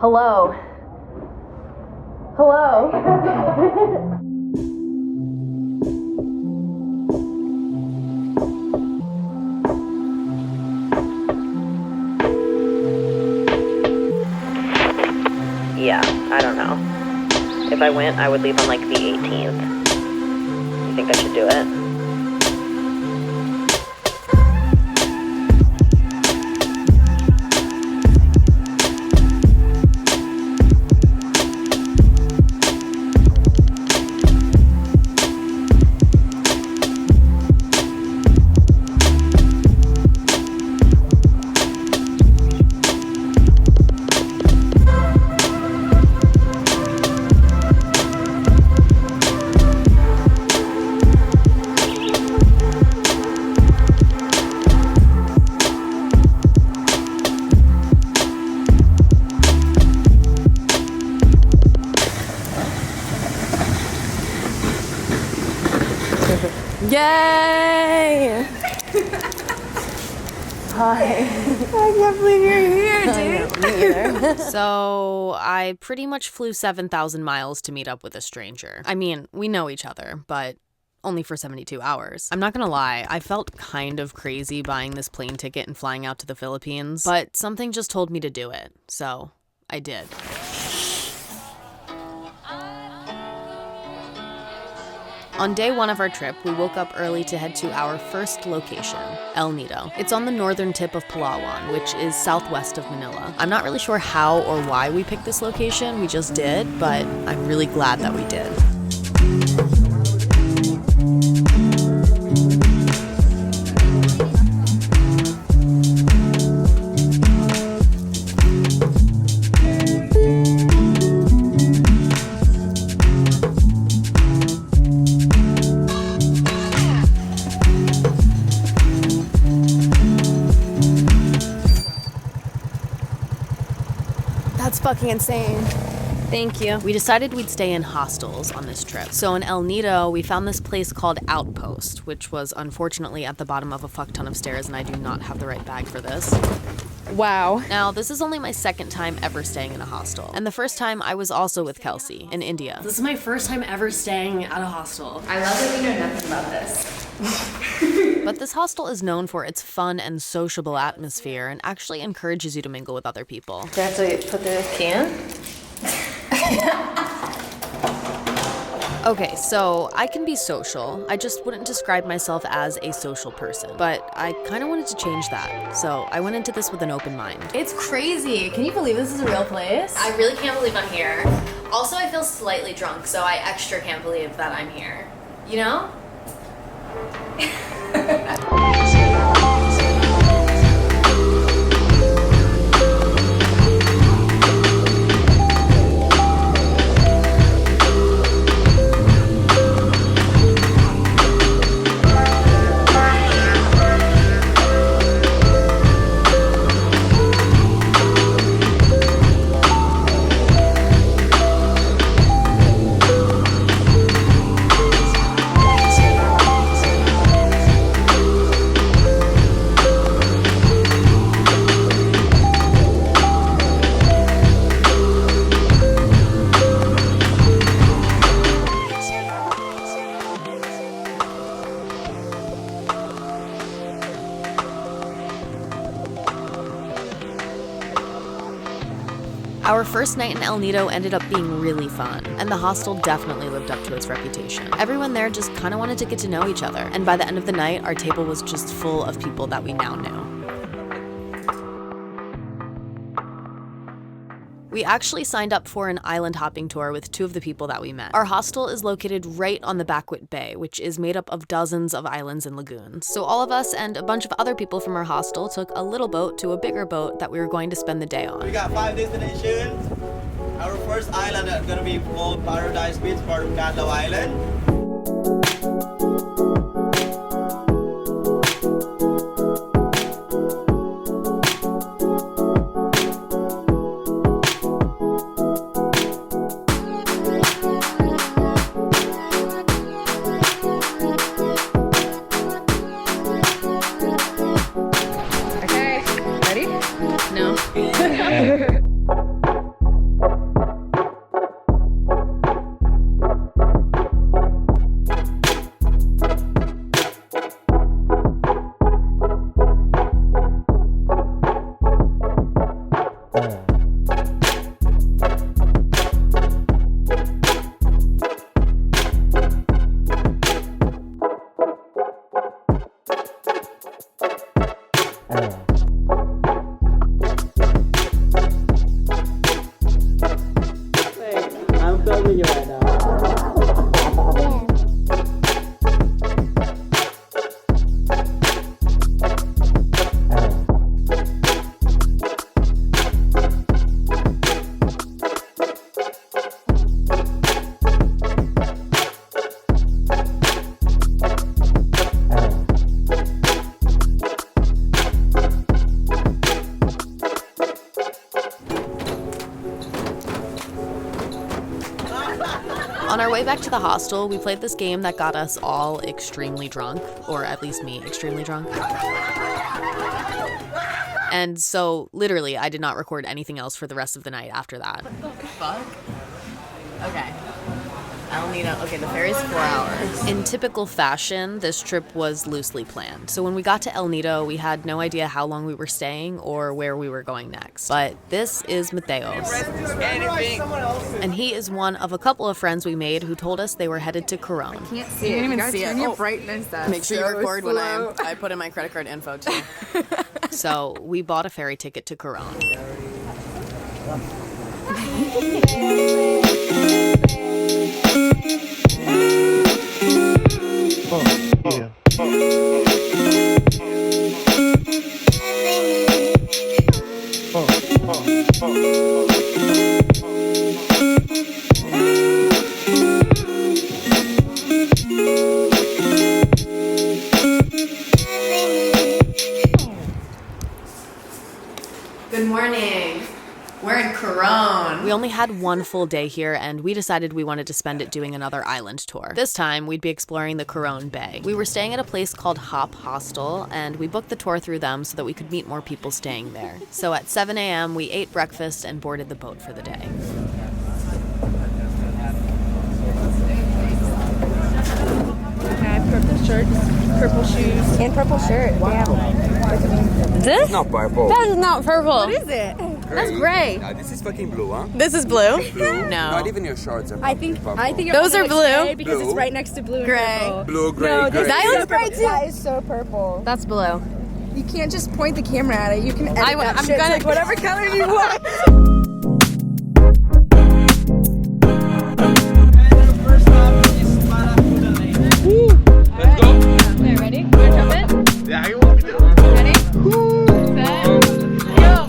Hello? Hello? Yeah, I don't know. If I went, I would leave on like the 18th. You think I should do it? Yay! Hi. I can't believe you're here, dude. Me either. So I pretty much flew 7,000 miles to meet up with a stranger. I mean, we know each other, but only for 72 hours. I'm not gonna lie, I felt kind of crazy buying this plane ticket and flying out to the Philippines, but something just told me to do it, so I did. On day one of our trip, we woke up early to head to our first location, El Nido. It's on the northern tip of Palawan, which is southwest of Manila. I'm not really sure how or why we picked this location, we just did, but I'm really glad that we did. That's fucking insane. Thank you. We decided we'd stay in hostels on this trip. So in El Nido, we found this place called Outpost, which was unfortunately at the bottom of a fuck ton of stairs, and I do not have the right bag for this. Wow. Now, this is only my second time ever staying in a hostel. And the first time I was also with Kelsey in India. This is my first time ever staying at a hostel. I love that we know nothing about this. But this hostel is known for its fun and sociable atmosphere and actually encourages you to mingle with other people. Do I have to put the key in? Okay, so I can be social. I just wouldn't describe myself as a social person. But I kind of wanted to change that. So I went into this with an open mind. It's crazy. Can you believe this is a real place? I really can't believe I'm here. Also, I feel slightly drunk, so I extra can't believe that I'm here. You know? Our first night in El Nido ended up being really fun, and the hostel definitely lived up to its reputation. Everyone there just kind of wanted to get to know each other, and by the end of the night, our table was just full of people that we now knew. We actually signed up for an island hopping tour with two of the people that we met. Our hostel is located right on the Bacuit Bay, which is made up of dozens of islands and lagoons. So all of us and a bunch of other people from our hostel took a little boat to a bigger boat that we were going to spend the day on. We got 5 destinations. Our first island is gonna be called Paradise Beach, part of Cadlo Island. On our way back to the hostel, we played this game that got us all extremely drunk, or at least me extremely drunk. And so, literally, I did not record anything else for the rest of the night after that. What the fuck? Okay. El Nido. Okay, the ferry's 4 hours. In typical fashion, this trip was loosely planned. So when we got to El Nido, we had no idea how long we were staying or where we were going next. But this is Mateos. And he is one of a couple of friends we made who told us they were headed to Coron. Can't see it. You can't even see it. Turn your brightness up. Make sure you record when I put in my credit card info too. So we bought a ferry ticket to Coron. Good morning. We're in Coron. We only had one full day here, and we decided we wanted to spend it doing another island tour. This time, we'd be exploring the Coron Bay. We were staying at a place called Hop Hostel, and we booked the tour through them so that we could meet more people staying there. So at 7 a.m., we ate breakfast and boarded the boat for the day. Purple shirts, purple shoes, and purple shirt. Damn. This? Not purple. That is not purple. What is it? That's gray. This is fucking blue, huh? This is blue? Blue. No. Not even your shorts are I think purple. Those are blue. because Blue. it's right next to blue and Gray. purple. Blue, gray, No, gray. That looks gray too. That is so purple. That's blue. You can't just point the camera at it. You can edit I'm that shit gonna- like whatever color you want. First stop is Barracuda Lake. Let's go. Okay, ready? Want to jump in? Yeah, you want me to? Ready? Set, go!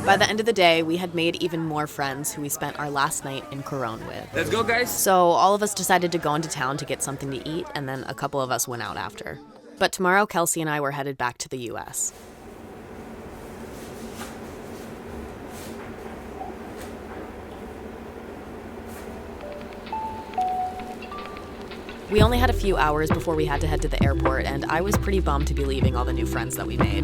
By the end of the day, we had made even more friends who we spent our last night in Coron with. Let's go, guys. So all of us decided to go into town to get something to eat, and then a couple of us went out after. But tomorrow, Kelsey and I were headed back to the U.S. We only had a few hours before we had to head to the airport, and I was pretty bummed to be leaving all the new friends that we made.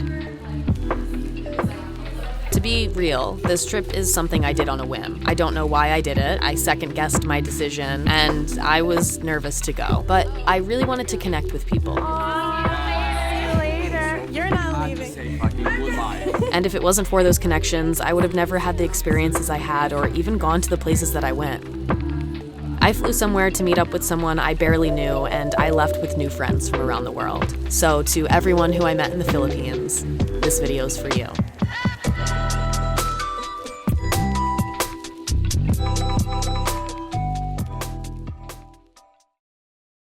To be real, this trip is something I did on a whim. I don't know why I did it. I second-guessed my decision, and I was nervous to go. But I really wanted to connect with people. See you later. You're not leaving. Say fucking goodbye. And if it wasn't for those connections, I would have never had the experiences I had or even gone to the places that I went. I flew somewhere to meet up with someone I barely knew, and I left with new friends from around the world. So to everyone who I met in the Philippines, this video's for you.